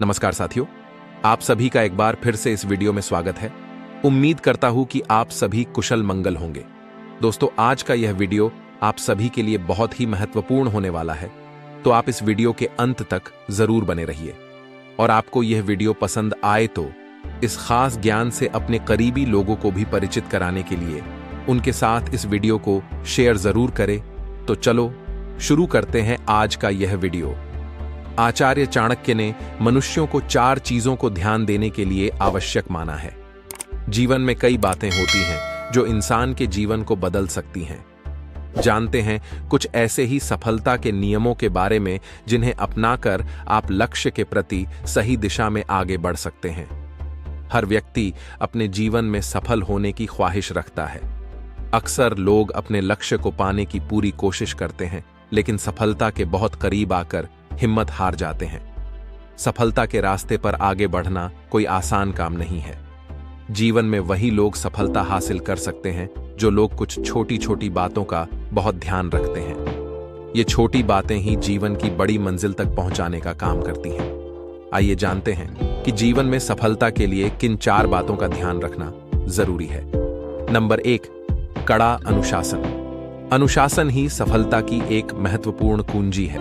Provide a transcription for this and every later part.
नमस्कार साथियों, आप सभी का एक बार फिर से इस वीडियो में स्वागत है। उम्मीद करता हूं कि आप सभी कुशल मंगल होंगे। दोस्तों, आज का यह वीडियो आप सभी के लिए बहुत ही महत्वपूर्ण होने वाला है, तो आप इस वीडियो के अंत तक जरूर बने रहिए। और आपको यह वीडियो पसंद आए तो इस खास ज्ञान से अपने करीबी लोगों को भी परिचित कराने के लिए उनके साथ इस वीडियो को शेयर जरूर करें। तो चलो शुरू करते हैं आज का यह वीडियो। आचार्य चाणक्य ने मनुष्यों को 4 चीजों को ध्यान देने के लिए आवश्यक माना है। जीवन में कई बातें होती हैं जो इंसान के जीवन को बदल सकती हैं। जानते हैं कुछ ऐसे ही सफलता के नियमों के बारे में जिन्हें अपनाकर आप लक्ष्य के प्रति सही दिशा में आगे बढ़ सकते हैं। हर व्यक्ति अपने जीवन में सफल होने की ख्वाहिश रखता है। अक्सर लोग अपने लक्ष्य को पाने की पूरी कोशिश करते हैं, लेकिन सफलता के बहुत करीब आकर हिम्मत हार जाते हैं। सफलता के रास्ते पर आगे बढ़ना कोई आसान काम नहीं है। जीवन में वही लोग सफलता हासिल कर सकते हैं जो लोग कुछ छोटी छोटी बातों का बहुत ध्यान रखते हैं। ये छोटी बातें ही जीवन की बड़ी मंजिल तक पहुंचाने का काम करती हैं। आइए जानते हैं कि जीवन में सफलता के लिए किन 4 बातों का ध्यान रखना जरूरी है। नंबर 1, कड़ा अनुशासन। अनुशासन ही सफलता की एक महत्वपूर्ण कुंजी है।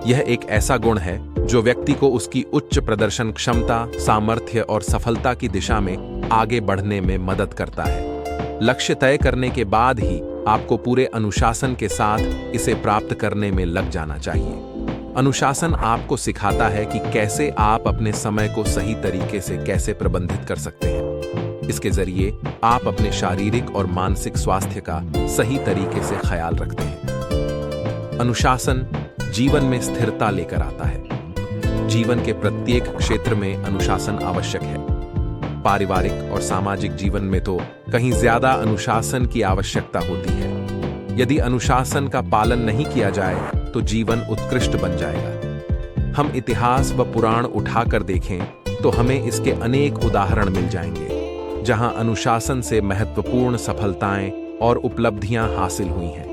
यह एक ऐसा गुण है जो व्यक्ति को उसकी उच्च प्रदर्शन क्षमता, सामर्थ्य और सफलता की दिशा में आगे बढ़ने में मदद करता है। लक्ष्य तय करने के बाद ही आपको पूरे अनुशासन के साथ इसे प्राप्त करने में लग जाना चाहिए। अनुशासन आपको सिखाता है कि कैसे आप अपने समय को सही तरीके से कैसे प्रबंधित कर सकते हैं। इसके जरिए आप अपने शारीरिक और मानसिक स्वास्थ्य का सही तरीके से ख्याल रखते हैं। अनुशासन जीवन में स्थिरता लेकर आता है। जीवन के प्रत्येक क्षेत्र में अनुशासन आवश्यक है। पारिवारिक और सामाजिक जीवन में तो कहीं ज्यादा अनुशासन की आवश्यकता होती है। यदि अनुशासन का पालन नहीं किया जाए तो जीवन उत्कृष्ट बन जाएगा। हम इतिहास व पुराण उठाकर देखें तो हमें इसके अनेक उदाहरण मिल जाएंगे, जहां अनुशासन से महत्वपूर्ण सफलताएं और उपलब्धियां हासिल हुई हैं।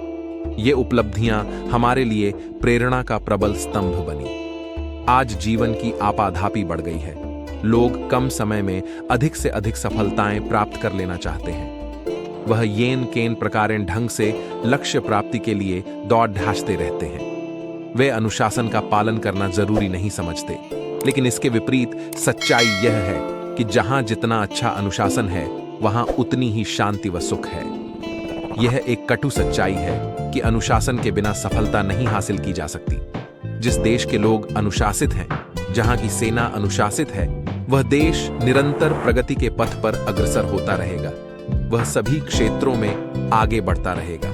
ये उपलब्धियां हमारे लिए प्रेरणा का प्रबल स्तंभ बनी। आज जीवन की आपाधापी बढ़ गई है। लोग कम समय में अधिक से अधिक सफलताएं प्राप्त कर लेना चाहते हैं। वह येन केन प्रकारेण ढंग से लक्ष्य प्राप्ति के लिए दौड़ ढांचते रहते हैं। वे अनुशासन का पालन करना जरूरी नहीं समझते, लेकिन इसके विपरीत सच्चाई यह है कि जहां जितना अच्छा अनुशासन है वहां उतनी ही शांति व सुख है। यह एक कटु सच्चाई है कि अनुशासन के बिना सफलता नहीं हासिल की जा सकती। जिस देश के लोग अनुशासित हैं, जहां की सेना अनुशासित है, वह देश निरंतर प्रगति के पथ पर अग्रसर होता रहेगा। वह सभी क्षेत्रों में आगे बढ़ता रहेगा।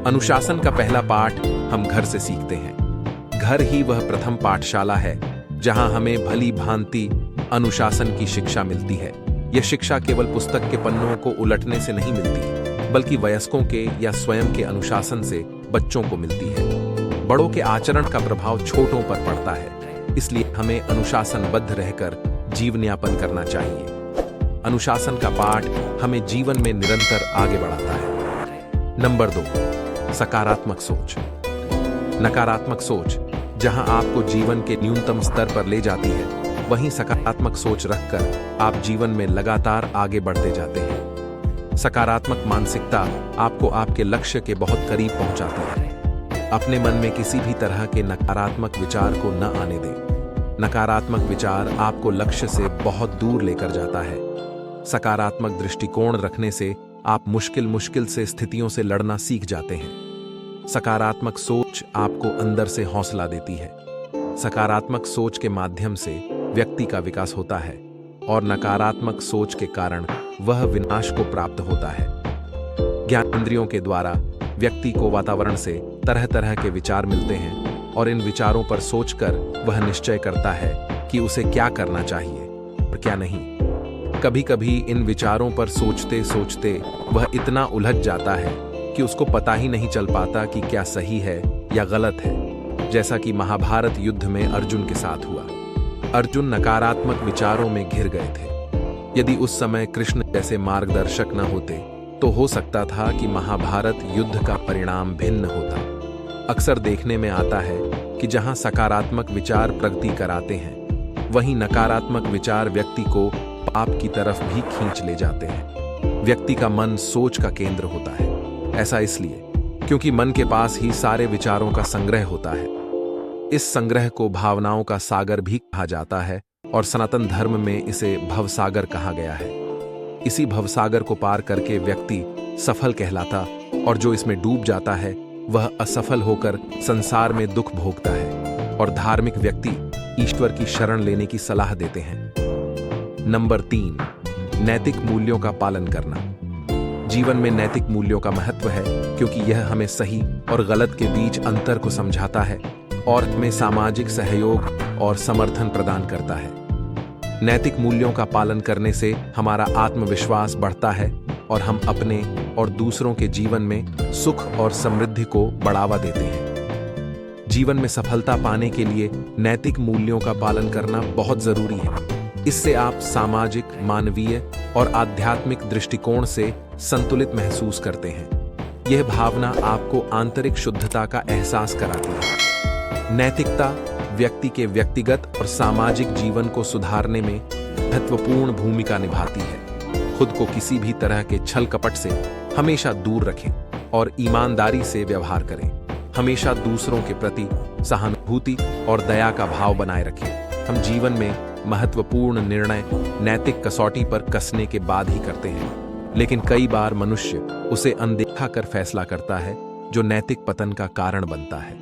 अनुशासन का पहला पाठ हम घर से सीखते हैं। घर ही वह प्रथम पाठशाला है जहां हमें भली भांति अनुशासन की शिक्षा मिलती है। यह शिक्षा केवल पुस्तक के पन्नों को उलटने से नहीं मिलती, बल्कि वयस्कों के या स्वयं के अनुशासन से बच्चों को मिलती है। बड़ों के आचरण का प्रभाव छोटों पर पड़ता है, इसलिए हमें अनुशासनबद्ध रहकर जीवन यापन करना चाहिए। अनुशासन का पाठ हमें जीवन में निरंतर आगे बढ़ाता है। नंबर 2, सकारात्मक सोच। नकारात्मक सोच जहां आपको जीवन के न्यूनतम स्तर पर ले जाती है, वहीं सकारात्मक सोच रखकर आप जीवन में लगातार आगे बढ़ते जाते हैं। सकारात्मक मानसिकता आपको आपके लक्ष्य के बहुत करीब पहुंचाती है। अपने मन में किसी भी तरह के नकारात्मक विचार को न आने दें। नकारात्मक विचार आपको लक्ष्य से बहुत दूर लेकर जाता है। सकारात्मक दृष्टिकोण रखने से आप मुश्किल से स्थितियों से लड़ना सीख जाते हैं। सकारात्मक सोच आपको अंदर से हौसला देती है। सकारात्मक सोच के माध्यम से व्यक्ति का विकास होता है और नकारात्मक सोच के कारण वह विनाश को प्राप्त होता है। ज्ञानेंद्रियों के द्वारा व्यक्ति को वातावरण से तरह तरह के विचार मिलते हैं और इन विचारों पर सोचकर वह निश्चय करता है कि उसे क्या करना चाहिए और क्या नहीं। कभी कभी इन विचारों पर सोचते सोचते वह इतना उलझ जाता है कि उसको पता ही नहीं चल पाता कि क्या सही है या गलत है, जैसा कि महाभारत युद्ध में अर्जुन के साथ हुआ। अर्जुन नकारात्मक विचारों में घिर गए थे। यदि उस समय कृष्ण जैसे मार्गदर्शक न होते तो हो सकता था कि महाभारत युद्ध का परिणाम भिन्न होता। अक्सर देखने में आता है कि जहां सकारात्मक विचार प्रगति कराते हैं, वहीं नकारात्मक विचार व्यक्ति को पाप की तरफ भी खींच ले जाते हैं। व्यक्ति का मन सोच का केंद्र होता है। ऐसा इसलिए क्योंकि मन के पास ही सारे विचारों का संग्रह होता है। इस संग्रह को भावनाओं का सागर भी कहा जाता है और सनातन धर्म में इसे भवसागर कहा गया है। इसी भवसागर को पार करके व्यक्ति सफल कहलाता और जो इसमें डूब जाता है वह असफल होकर संसार में दुख भोगता है। और धार्मिक व्यक्ति ईश्वर की शरण लेने की सलाह देते हैं। नंबर 3, नैतिक मूल्यों का पालन करना। जीवन में नैतिक मूल्यों का महत्व है क्योंकि यह हमें सही और गलत के बीच अंतर को समझाता है और हमें सामाजिक सहयोग और समर्थन प्रदान करता है। नैतिक मूल्यों का पालन करने से हमारा आत्मविश्वास बढ़ता है और हम अपने और दूसरों के जीवन में सुख और समृद्धि को बढ़ावा देते हैं। जीवन में सफलता पाने के लिए नैतिक मूल्यों का पालन करना बहुत जरूरी है। इससे आप सामाजिक, मानवीय और आध्यात्मिक दृष्टिकोण से संतुलित महसूस करते हैं। यह भावना आपको आंतरिक शुद्धता का एहसास कराती है। नैतिकता व्यक्ति के व्यक्तिगत और सामाजिक जीवन को सुधारने में महत्वपूर्ण भूमिका निभाती है। खुद को किसी भी तरह के छल कपट से हमेशा दूर रखें और ईमानदारी से व्यवहार करें। हमेशा दूसरों के प्रति सहानुभूति और दया का भाव बनाए रखें। हम जीवन में महत्वपूर्ण निर्णय नैतिक कसौटी पर कसने के बाद ही करते हैं, लेकिन कई बार मनुष्य उसे अनदेखा कर फैसला करता है जो नैतिक पतन का कारण बनता है।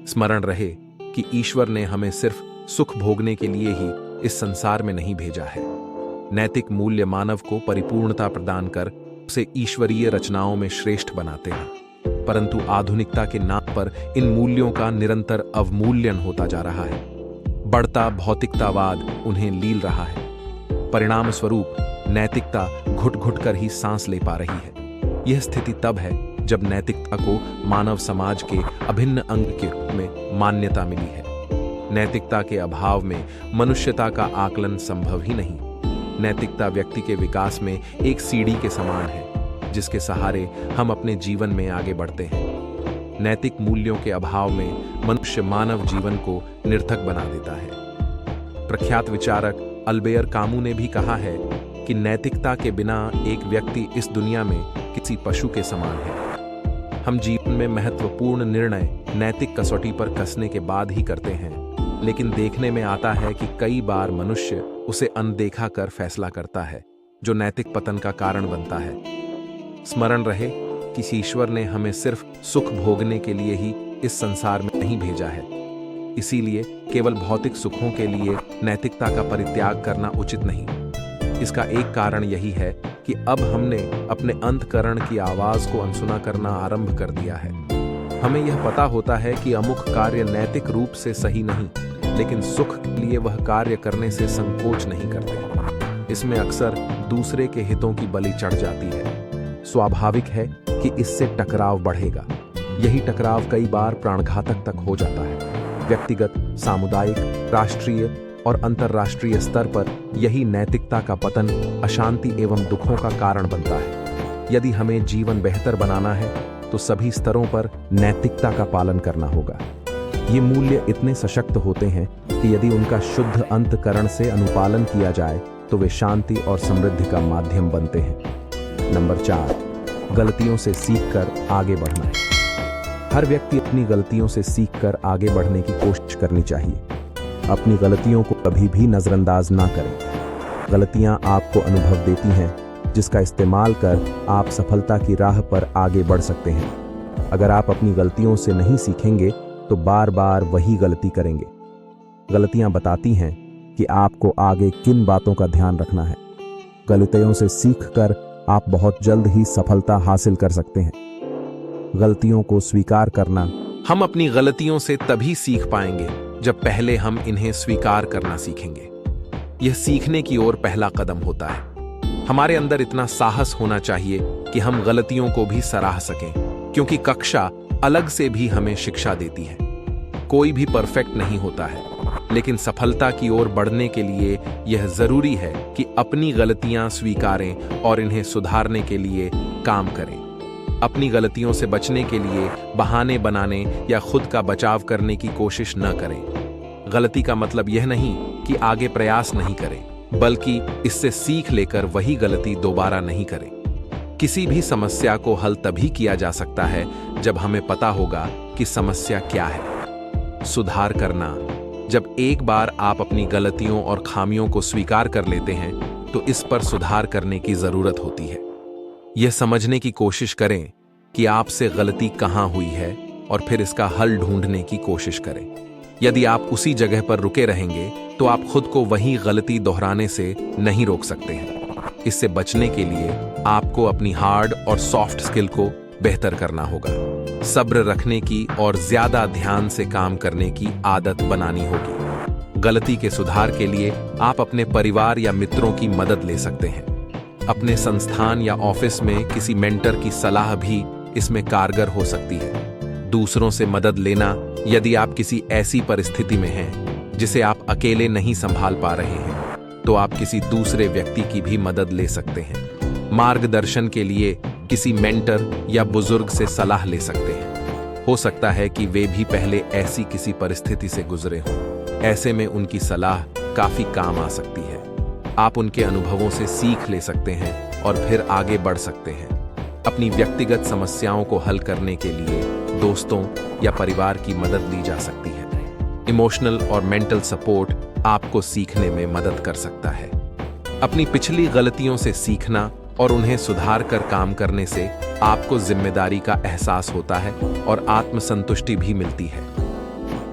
स्मरण रहे कि ईश्वर ने हमें सिर्फ सुख भोगने के लिए ही इस संसार में नहीं भेजा है। नैतिक मूल्य मानव को परिपूर्णता प्रदान कर उसे ईश्वरीय रचनाओं में श्रेष्ठ बनाते हैं, परंतु आधुनिकता के नाम पर इन मूल्यों का निरंतर अवमूल्यन होता जा रहा है। बढ़ता भौतिकतावाद उन्हें लील रहा है। परिणाम स्वरूप नैतिकता घुट घुट कर ही सांस ले पा रही है। यह स्थिति तब है जब नैतिकता को मानव समाज के अभिन्न अंग के रूप में मान्यता मिली है। नैतिकता के अभाव में मनुष्यता का आकलन संभव ही नहीं। नैतिकता व्यक्ति के विकास में एक सीढ़ी के समान है, जिसके सहारे हम अपने जीवन में आगे बढ़ते हैं। नैतिक मूल्यों के अभाव में मनुष्य मानव जीवन को निर्थक बना देता है। प्रख्यात विचारक अल्बेयर कामू ने भी कहा है कि नैतिकता के बिना एक व्यक्ति इस दुनिया में किसी पशु के समान है। हम जीवन में महत्वपूर्ण निर्णय नैतिक कसौटी पर कसने के बाद ही करते हैं, लेकिन देखने में आता है कि कई बार मनुष्य उसे अनदेखा कर फैसला करता है, जो नैतिक पतन का कारण बनता है। स्मरण रहे कि ईश्वर ने हमें सिर्फ सुख भोगने के लिए ही इस संसार में नहीं भेजा है। इसीलिए केवल भौतिक सुखों के लिए नैतिकता का परित्याग करना उचित नहीं। इसका एक कारण यही है कि अब हमने अपने अंतःकरण की आवाज को अनसुना करना आरंभ कर दिया है। हमें यह पता होता है कि अमुक कार्य नैतिक रूप से सही नहीं, लेकिन सुख के लिए वह कार्य करने से संकोच नहीं करते। इसमें अक्सर दूसरे के हितों की बलि चढ़ जाती है। स्वाभाविक है कि इससे टकराव बढ़ेगा। यही टकराव कई बार प्राणघातक तक हो जाता है। व्यक्तिगत, सामुदायिक, राष्ट्रीय और अंतर्राष्ट्रीय स्तर पर यही नैतिकता का पतन अशांति एवं दुखों का कारण बनता है। यदि हमें जीवन बेहतर बनाना है तो सभी स्तरों पर नैतिकता का पालन करना होगा। ये मूल्य इतने सशक्त होते हैं कि यदि उनका शुद्ध अंतःकरण से अनुपालन किया जाए तो वे शांति और समृद्धि का माध्यम बनते हैं। नंबर 4, गलतियों से सीखकर आगे बढ़ना। हर व्यक्ति अपनी गलतियों से सीखकर आगे बढ़ने की कोशिश करनी चाहिए। अपनी गलतियों को कभी भी नजरअंदाज ना करें। गलतियां आपको अनुभव देती हैं, जिसका इस्तेमाल कर आप सफलता की राह पर आगे बढ़ सकते हैं। अगर आप अपनी गलतियों से नहीं सीखेंगे तो बार बार वही गलती करेंगे। गलतियां बताती हैं कि आपको आगे किन बातों का ध्यान रखना है। गलतियों से सीखकर आप बहुत जल्द ही सफलता हासिल कर सकते हैं। गलतियों को स्वीकार करना। हम अपनी गलतियों से तभी सीख पाएंगे जब पहले हम इन्हें स्वीकार करना सीखेंगे। यह सीखने की ओर पहला कदम होता है। हमारे अंदर इतना साहस होना चाहिए कि हम गलतियों को भी सराह सकें, क्योंकि कक्षा अलग से भी हमें शिक्षा देती है। कोई भी परफेक्ट नहीं होता है, लेकिन सफलता की ओर बढ़ने के लिए यह जरूरी है कि अपनी गलतियां स्वीकारें और इन्हें सुधारने के लिए काम करें। अपनी गलतियों से बचने के लिए बहाने बनाने या खुद का बचाव करने की कोशिश न करें। गलती का मतलब यह नहीं कि आगे प्रयास नहीं करें, बल्कि इससे सीख लेकर वही गलती दोबारा नहीं करें। किसी भी समस्या को हल तभी किया जा सकता है जब हमें पता होगा कि समस्या क्या है। सुधार करना: जब एक बार आप अपनी गलतियों और खामियों को स्वीकार कर लेते हैं तो इस पर सुधार करने की जरूरत होती है। यह समझने की कोशिश करें कि आपसे गलती कहां हुई है और फिर इसका हल ढूंढने की कोशिश करें। यदि आप उसी जगह पर रुके रहेंगे तो आप खुद को वही गलती दोहराने से नहीं रोक सकते हैं। इससे बचने के लिए आपको अपनी हार्ड और सॉफ्ट स्किल को बेहतर करना होगा। सब्र रखने की और ज्यादा ध्यान से काम करने की आदत बनानी होगी। गलती के सुधार के लिए आप अपने परिवार या मित्रों की मदद ले सकते हैं। अपने संस्थान या ऑफिस में किसी मेंटर की सलाह भी इसमें कारगर हो सकती है। दूसरों से मदद लेना: यदि आप किसी ऐसी परिस्थिति में हैं जिसे आप अकेले नहीं संभाल पा रहे हैं तो आप किसी दूसरे व्यक्ति की भी मदद ले सकते हैं। मार्गदर्शन के लिए किसी मेंटर या बुजुर्ग से सलाह ले सकते हैं। हो सकता है कि वे भी पहले ऐसी किसी परिस्थिति से गुजरे हों। ऐसे में उनकी सलाह काफी काम आ सकती है। आप उनके अनुभवों से सीख ले सकते हैं और फिर आगे बढ़ सकते हैं। अपनी व्यक्तिगत समस्याओं को हल करने के लिए दोस्तों या परिवार की मदद ली जा सकती है। इमोशनल और मेंटल सपोर्ट आपको सीखने में मदद कर सकता है। अपनी पिछली गलतियों से सीखना और उन्हें सुधार कर काम करने से आपको जिम्मेदारी का एहसास होता है और आत्मसंतुष्टि भी मिलती है।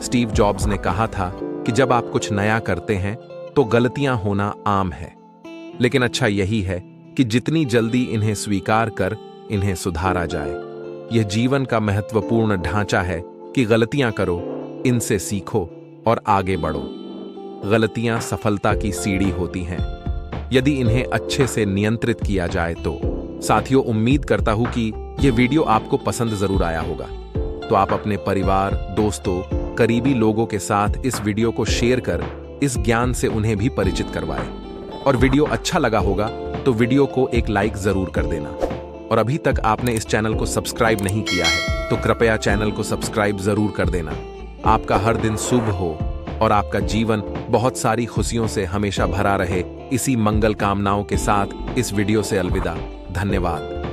स्टीव जॉब्स ने कहा था कि जब आप कुछ नया करते हैं तो गलतियां होना आम है, लेकिन अच्छा यही है कि जितनी जल्दी इन्हें स्वीकार कर इन्हें सुधारा जाए। यह जीवन का महत्वपूर्ण ढांचा है कि गलतियां करो, इनसे सीखो और आगे बढ़ो। गलतियां सफलता की सीढ़ी होती हैं, यदि इन्हें अच्छे से नियंत्रित किया जाए तो। साथियों, उम्मीद करता हूं कि यह वीडियो आपको पसंद जरूर आया होगा। तो आप अपने परिवार, दोस्तों, करीबी लोगों के साथ इस वीडियो को शेयर कर इस ज्ञान से उन्हें भी परिचित करवाएं। और वीडियो अच्छा लगा होगा तो वीडियो को एक लाइक जरूर कर देना। और अभी तक आपने इस चैनल को सब्सक्राइब नहीं किया है तो कृपया चैनल को सब्सक्राइब जरूर कर देना। आपका हर दिन शुभ हो और आपका जीवन बहुत सारी खुशियों से हमेशा भरा रहे। इसी मंगल कामनाओं के साथ इस वीडियो से अलविदा। धन्यवाद।